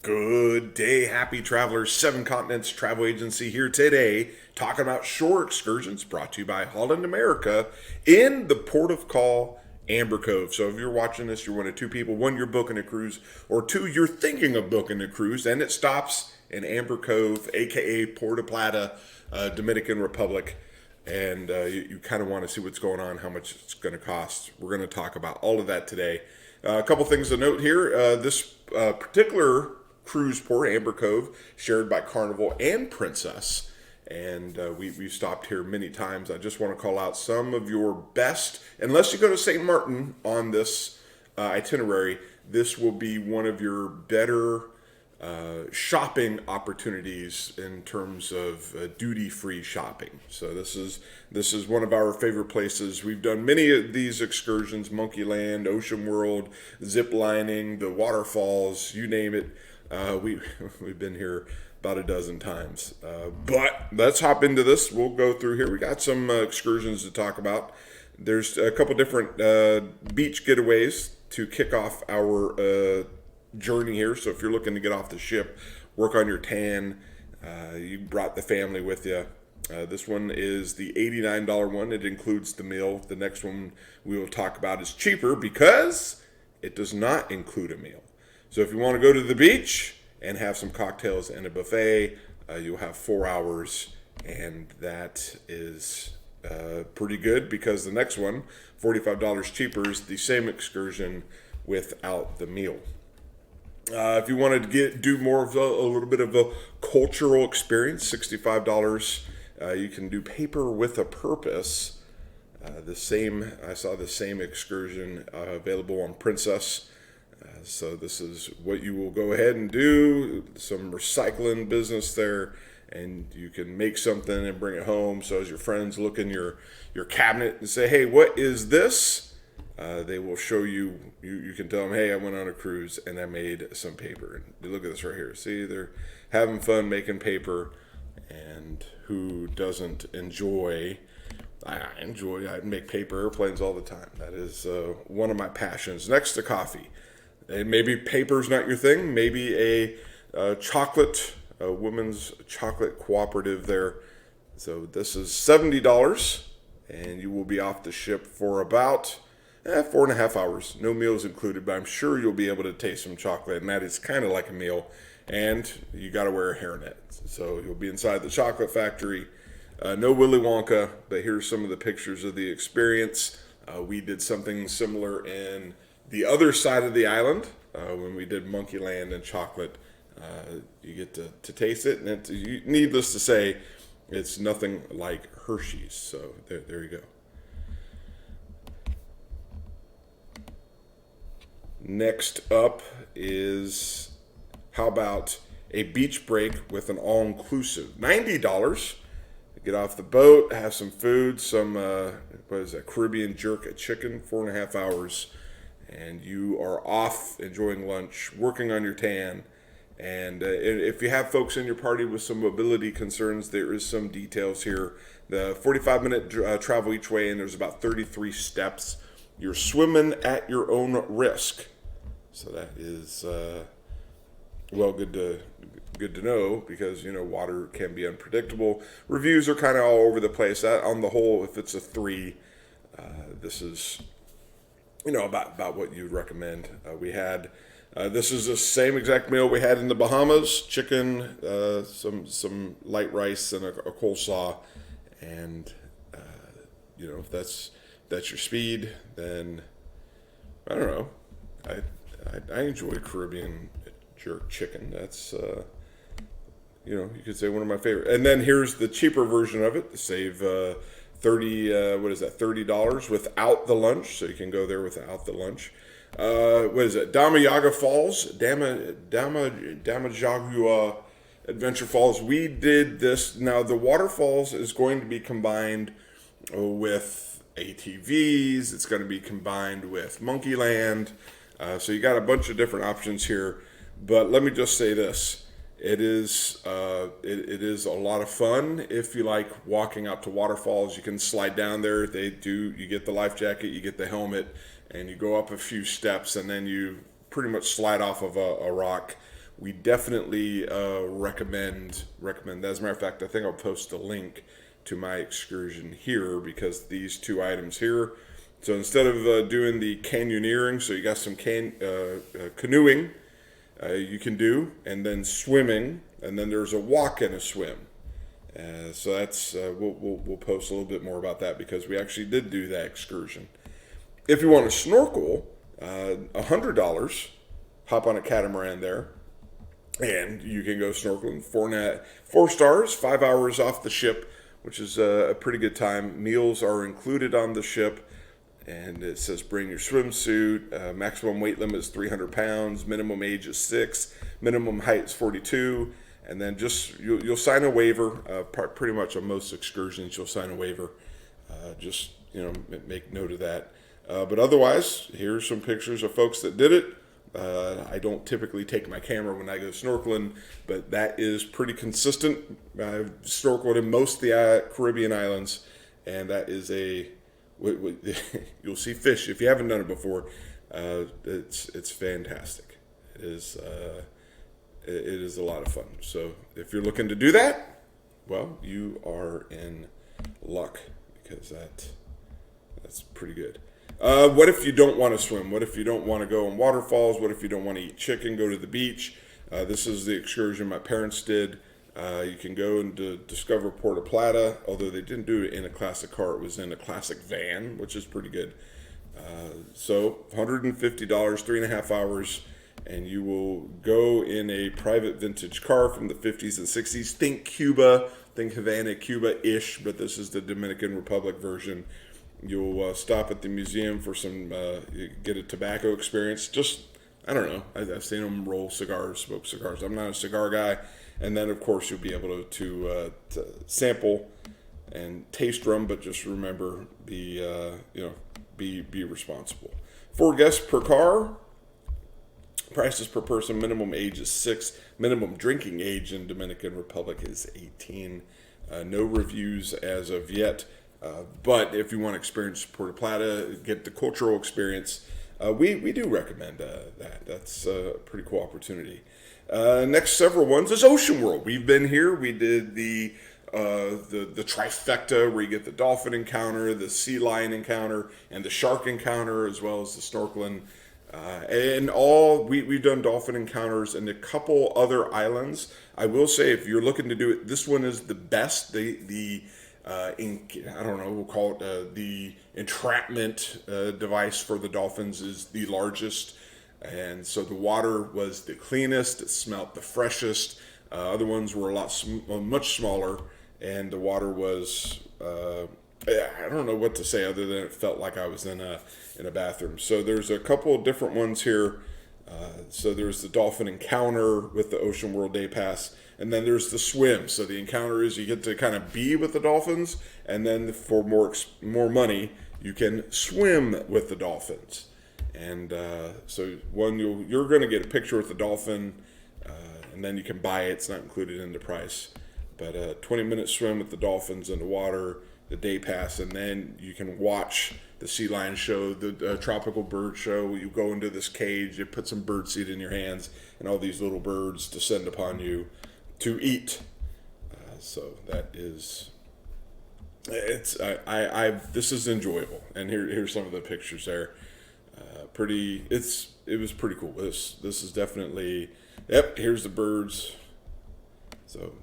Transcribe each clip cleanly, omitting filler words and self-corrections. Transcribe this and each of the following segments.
Good day, happy travelers. Seven Continents Travel Agency here today, talking about shore excursions brought to you by Holland America in the port of call, Amber Cove. So if you're watching this, you're one of two people. One, you're booking a cruise, or two, you're thinking of booking a cruise, and it stops in Amber Cove, aka Puerto Plata, Dominican Republic. And you kind of want to see what's going on, how much it's going to cost. We're going to talk about all of that today. A couple things to note here. This particular cruise port, Amber Cove, shared by Carnival and Princess, and we've stopped here many times. I just want to call out some of your best, unless you go to St. Martin on this itinerary, this will be one of your better shopping opportunities in terms of duty-free shopping. So this is one of our favorite places. We've done many of these excursions: Monkeyland, Ocean World, zip lining, the waterfalls, you name it. We've been here about a dozen times. But let's hop into this. We'll go through here. We got some excursions to talk about. There's a couple different beach getaways to kick off our journey here. So if you're looking to get off the ship, work on your tan, you brought the family with you. This one is the $89 one. It includes the meal. The next one we will talk about is cheaper because it does not include a meal. So if you want to go to the beach and have some cocktails and a buffet, you'll have 4 hours, and that is pretty good because the next one, $45 cheaper, is the same excursion without the meal. If you wanted to do more of a little bit of a cultural experience, $65. You can do Paper with a Purpose. I saw the same excursion available on Princess. So this is what you will go ahead and do, some recycling business there, and you can make something and bring it home. So as your friends look in your cabinet and say, hey, what is this? They will show you, you can tell them, hey, I went on a cruise and I made some paper. And look at this right here. See, they're having fun making paper, and who doesn't enjoy? I make paper airplanes all the time. That is one of my passions, next to coffee. And maybe paper's not your thing. Maybe a women's chocolate cooperative there. So this is $70, and you will be off the ship for about 4.5 hours. No meals included, but I'm sure you'll be able to taste some chocolate, and that is kind of like a meal. And you got to wear a hairnet. So you'll be inside the chocolate factory. No Willy Wonka, but here's some of the pictures of the experience. We did something similar in the other side of the island when we did Monkeyland and chocolate. You get to taste it, and needless to say, it's nothing like Hershey's. So there you go. Next up is, how about a beach break with an all-inclusive? $90. Get off the boat, have some food, some, Caribbean jerk chicken, 4.5 hours. And you are off enjoying lunch, working on your tan. And if you have folks in your party with some mobility concerns, there is some details here. The 45-minute travel each way, and there's about 33 steps. You're swimming at your own risk. So that is, good to know, because, water can be unpredictable. Reviews are kind of all over the place. On the whole, if it's a 3, this is about what you'd recommend. We had, this is the same exact meal we had in the Bahamas: chicken, some light rice, and a coleslaw. And if that's your speed, then I don't know. I enjoy Caribbean jerk chicken. That's you could say one of my favorite. And then here's the cheaper version of it. Save $30 without the lunch, so you can go there without the lunch. Damayaga Falls, Damajagua Adventure Falls. We did this. Now the waterfalls is going to be combined with ATVs. It's going to be combined with Monkeyland. So you got a bunch of different options here. But let me just say this. It is a lot of fun if you like walking out to waterfalls. You can slide down there. You get the life jacket, you get the helmet, and you go up a few steps, and then you pretty much slide off of a rock. We definitely recommend that. As a matter of fact, I think I'll post a link to my excursion here, because these two items here. So instead of doing the canyoneering, so you got some canoeing you can do, and then swimming, and then there's a walk and a swim. So that's we'll post a little bit more about that, because we actually did do that excursion. If you want to snorkel, $100, hop on a catamaran there, and you can go snorkeling. 4 stars, 5 hours off the ship, which is a pretty good time. Meals are included on the ship, and it says bring your swimsuit. Maximum weight limit is 300 pounds. Minimum age is 6. Minimum height is 42. And then just you'll sign a waiver. Pretty much on most excursions, you'll sign a waiver. Just make note of that. But otherwise, here's some pictures of folks that did it. I don't typically take my camera when I go snorkeling, but that is pretty consistent. I've snorkeled in most of the Caribbean islands, and that is you'll see fish. If you haven't done it before, it's fantastic. It is a lot of fun. So if you're looking to do that, well, you are in luck, because that's pretty good. What if you don't want to swim? What if you don't want to go in waterfalls? What if you don't want to eat chicken, go to the beach? This is the excursion my parents did. You can go and discover Puerto Plata, although they didn't do it in a classic car. It was in a classic van, which is pretty good. So $150, 3.5 hours, and you will go in a private vintage car from the 50s and 60s. Think Cuba, think Havana, Cuba-ish, but this is the Dominican Republic version. You'll stop at the museum for some, get a tobacco experience. Just, I don't know. I've seen them roll cigars, smoke cigars. I'm not a cigar guy. And then, of course, you'll be able to sample and taste rum, but just remember, be responsible. 4 guests per car. Prices per person. Minimum age is 6. Minimum drinking age in Dominican Republic is 18. No reviews as of yet. But if you want to experience Puerto Plata, get the cultural experience, we do recommend that. That's a pretty cool opportunity. Next several ones is Ocean World. We've been here. We did the trifecta, where you get the dolphin encounter, the sea lion encounter, and the shark encounter, as well as the snorkeling. We've done dolphin encounters in a couple other islands. I will say, if you're looking to do it, this one is the best. We'll call it the entrapment device for the dolphins is the largest, and so the water was the cleanest. It smelled the freshest. Other ones were much smaller, and the water was I don't know what to say other than it felt like I was in a bathroom. So there's a couple of different ones here. So there's the dolphin encounter with the Ocean World Day Pass. And then there's the swim. So the encounter is you get to kind of be with the dolphins, and then for more money, you can swim with the dolphins. And so you're going to get a picture with the dolphin, and then you can buy it. It's not included in the price. But a 20-minute swim with the dolphins in the water, the day pass, and then you can watch the sea lion show, the tropical bird show. You go into this cage, you put some bird seed in your hands, and all these little birds descend upon you to eat. So that is, this is enjoyable. And here's some of the pictures there. It was pretty cool. This is definitely, here's the birds. So,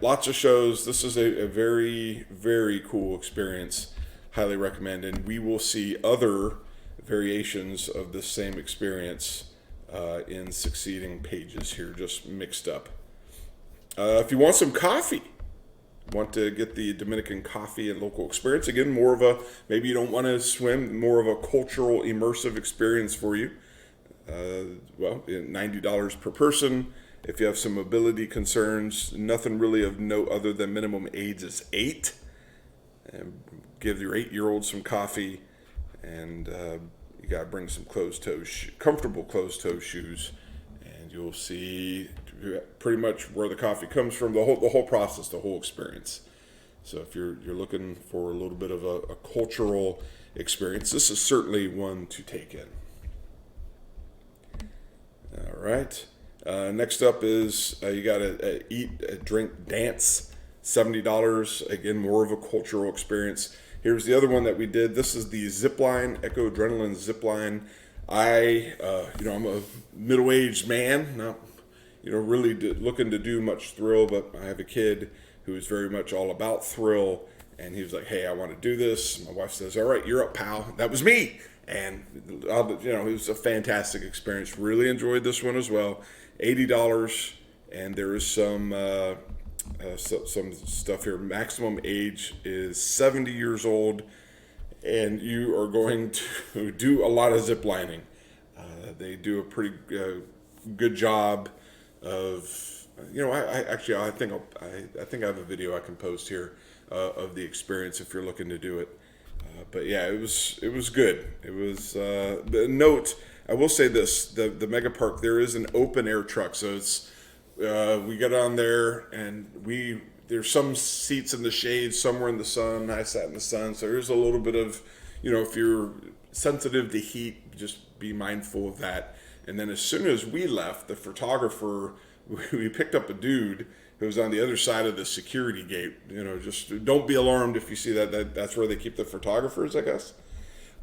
lots of shows. This is a very, very cool experience. Highly recommend. And we will see other variations of this same experience in succeeding pages here, just mixed up. If you want some coffee, want to get the Dominican coffee and local experience, again, maybe you don't want to swim, more of a cultural immersive experience for you. $90 per person. If you have some mobility concerns, nothing really of note other than minimum age is 8. And give your 8-year-old some coffee, and you got to bring some comfortable closed-toe shoes, and you'll see pretty much where the coffee comes from, the whole process, the whole experience. So if you're looking for a little bit of a cultural experience, this is certainly one to take in. right. Next up is you got to eat, drink, dance. $70. Again, more of a cultural experience. Here's the other one that we did. This is the zipline, Echo Adrenaline zipline. I'm a middle-aged man, not, really looking to do much thrill, but I have a kid who is very much all about thrill, and he was like, hey, I want to do this. My wife says, all right, you're up, pal. That was me. And, it was a fantastic experience. Really enjoyed this one as well. $80, and there is some stuff here. Maximum age is 70 years old, and you are going to do a lot of zip lining. They do a pretty good job of, I think I have a video I can post here of the experience if you're looking to do it. But yeah, it was good. It was the note. I will say this: the mega park, there is an open air truck, so it's we got on there and there's some seats in the shade, somewhere in the sun. I sat in the sun, so there's a little bit of, if you're sensitive to heat, just be mindful of that. And then as soon as we left, the photographer, we picked up a dude who was on the other side of the security gate. Just don't be alarmed if you see that's where they keep the photographers, I guess.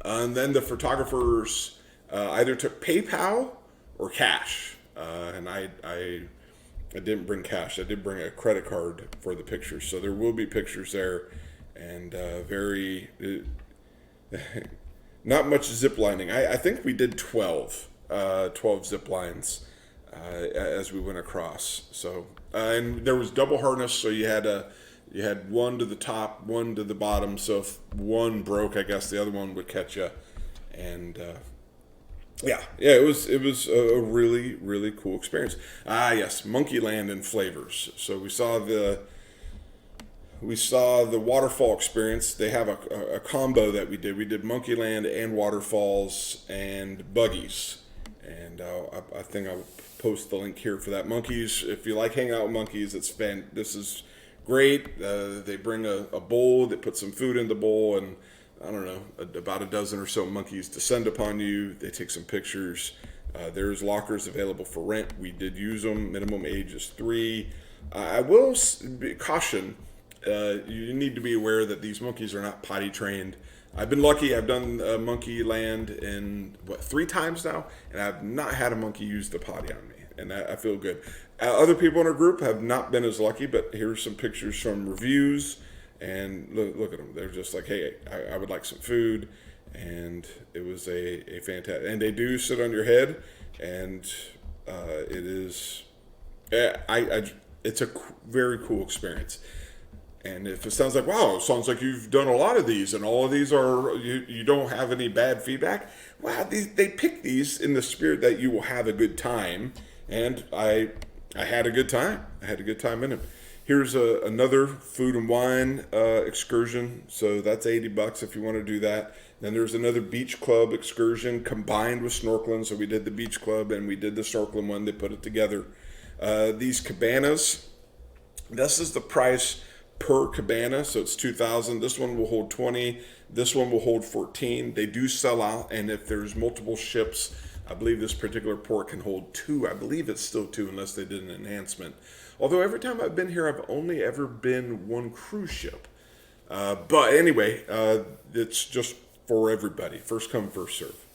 And then the photographers either took PayPal or cash. And I didn't bring cash. I did bring a credit card for the pictures. So there will be pictures there, and not much zip lining. I think we did 12 zip lines as we went across. So and there was double harness, so you had one to the top, one to the bottom. So if one broke, I guess the other one would catch you. And it was a really, really cool experience. Yes, Monkeyland and flavors. So we saw the waterfall experience. They have a combo that we did. We did Monkeyland and waterfalls and buggies. And I think I'll post the link here for that. Monkeys, if you like hanging out with monkeys, this is great. They bring a bowl, they put some food in the bowl, and I don't know, about a dozen or so monkeys descend upon you. They take some pictures. There's lockers available for rent. We did use them. Minimum age is 3. I will caution, you need to be aware that these monkeys are not potty trained. I've been lucky. I've done Monkeyland in 3 times now, and I've not had a monkey use the potty on me, and I feel good. Other people in our group have not been as lucky, but here's some pictures from reviews, and look at them. They're just like, hey, I would like some food, and it was a fantastic. And they do sit on your head, and it is, it's a very cool experience. And if it sounds like, wow, it sounds like you've done a lot of these, and all of these are, you don't have any bad feedback. Wow, they pick these in the spirit that you will have a good time. And I had a good time. I had a good time in them. Here's another food and wine excursion. So that's $80 if you want to do that. Then there's another beach club excursion combined with snorkeling. So we did the beach club and we did the snorkeling one. They put it together. These cabanas, this is the price per cabana, so it's $2,000. This one will hold 20. This one will hold 14. They do sell out, and if there's multiple ships, I believe this particular port can hold 2. I believe it's still 2 unless they did an enhancement. Although every time I've been here, I've only ever been one cruise ship. But anyway, it's just for everybody. First come, first serve.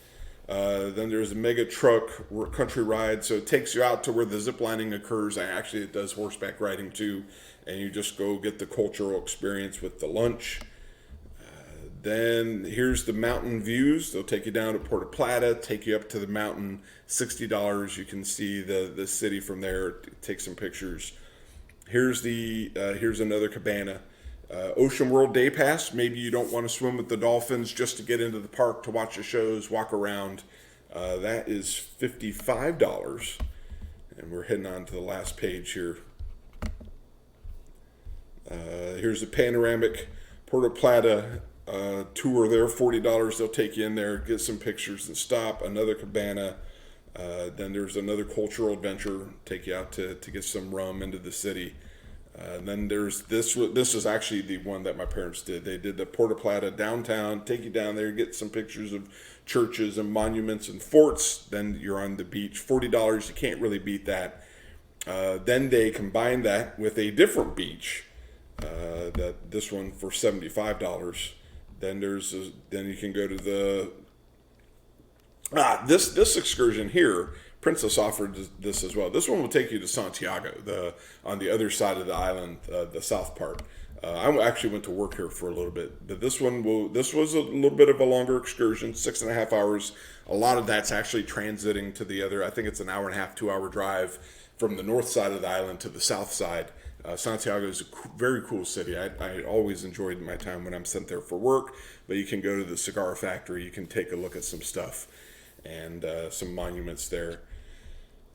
Then there's a mega truck country ride, so it takes you out to where the zip lining occurs. Actually, it does horseback riding too, and you just go get the cultural experience with the lunch. Then here's the mountain views. They'll take you down to Puerto Plata, take you up to the mountain, $60. You can see the city from there, take some pictures. Here's another cabana. Ocean World Day Pass. Maybe you don't want to swim with the dolphins, just to get into the park to watch the shows, walk around. That is $55. And we're heading on to the last page here. Here's a panoramic Puerto Plata tour there, $40. They'll take you in there, get some pictures and stop. Another cabana. Then there's another cultural adventure, take you out to get some rum into the city. And then there's this. This is actually the one that my parents did. They did the Puerto Plata downtown, take you down there, get some pictures of churches and monuments and forts. Then you're on the beach. $40. You can't really beat that. Then they combined that with a different beach. This one for $75. Then then you can go to the this excursion here. Princess offered this as well. This one will take you to Santiago, on the other side of the island, the south part. I actually went to work here for a little bit, but this was a little bit of a longer excursion, 6.5 hours. A lot of that's actually transiting to the other. I think it's an hour and a half, 2 hour drive from the north side of the island to the south side. Santiago is a very cool city. I always enjoyed my time when I'm sent there for work, but you can go to the cigar factory. You can take a look at some stuff and some monuments there.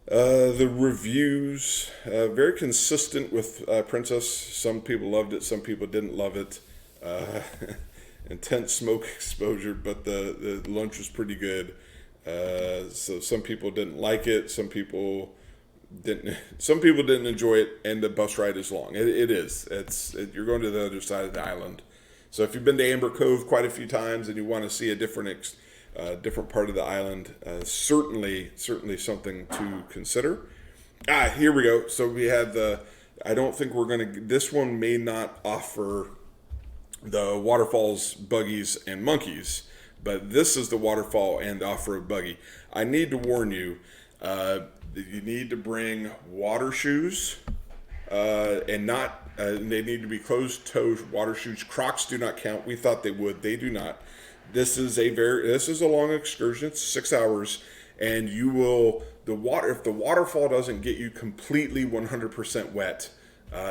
The reviews, very consistent with Princess. Some people loved it, some people didn't love it. Intense smoke exposure, but the lunch was pretty good. So some people didn't like it, some people didn't enjoy it, and the bus ride is long. It is. You're going to the other side of the island. So if you've been to Amber Cove quite a few times and you want to see a different part of the island, certainly something to consider. Here we go. So we had I don't think this one may not offer the waterfalls, buggies, and monkeys, but this is the waterfall and the off-road buggy. I need to warn you, that you need to bring water shoes, and not, they need to be closed-toe water shoes. Crocs do not count. We thought they would. They do not. This is a long excursion. It's 6 hours, and if the waterfall doesn't get you completely 100% wet,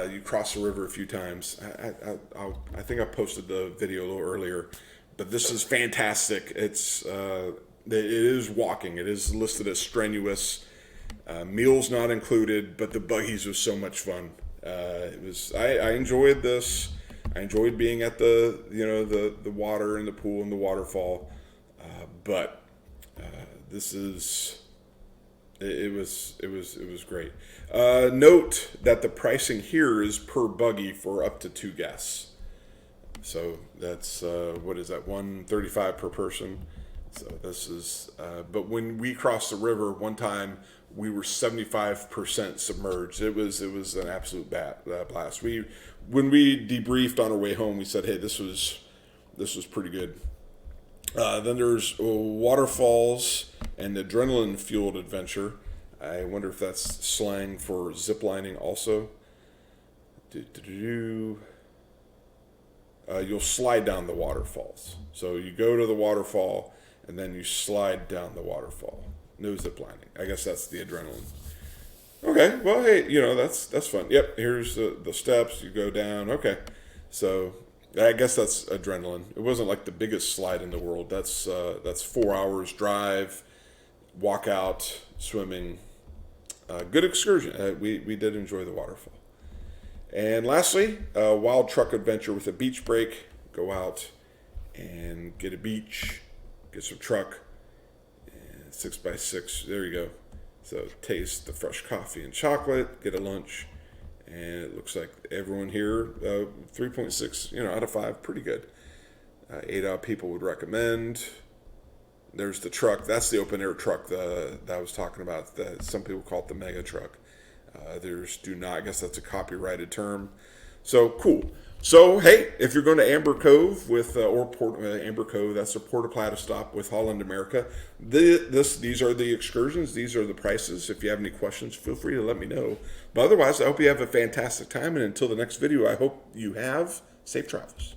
you cross the river a few times. I think I posted the video a little earlier, but this is fantastic. It is walking. It is listed as strenuous. Meals not included, but the buggies was so much fun. I enjoyed this. I enjoyed being at the water and the pool and the waterfall, but it was great. Note that the pricing here is per buggy for up to 2 guests. So that's what is that, $135 per person. So this is, but when we crossed the river one time, we were 75% submerged. It was an absolute blast. When we debriefed on our way home, we said, "Hey, this was pretty good." Then there's waterfalls and adrenaline-fueled adventure. I wonder if that's slang for ziplining also. You'll slide down the waterfalls. So you go to the waterfall, and then you slide down the waterfall. No ziplining. I guess that's the adrenaline. Okay, well, hey, that's fun. Yep, here's the steps. You go down. Okay, so I guess that's adrenaline. It wasn't like the biggest slide in the world. That's 4 hours drive, walk out, swimming. Good excursion. We did enjoy the waterfall. And lastly, a wild truck adventure with a beach break. Go out and get a beach, get some truck, and 6x6. There you go. So taste the fresh coffee and chocolate, get a lunch, and it looks like everyone here, 3.6 out of 5, pretty good. 8 out of people would recommend. There's the truck. That's the open air truck that I was talking about. Some people call it the mega truck. I guess that's a copyrighted term. So cool. So hey, if you're going to Amber Cove Amber Cove, that's a Puerto Plata stop with Holland America. These are the excursions. These are the prices. If you have any questions, feel free to let me know. But otherwise, I hope you have a fantastic time. And until the next video, I hope you have safe travels.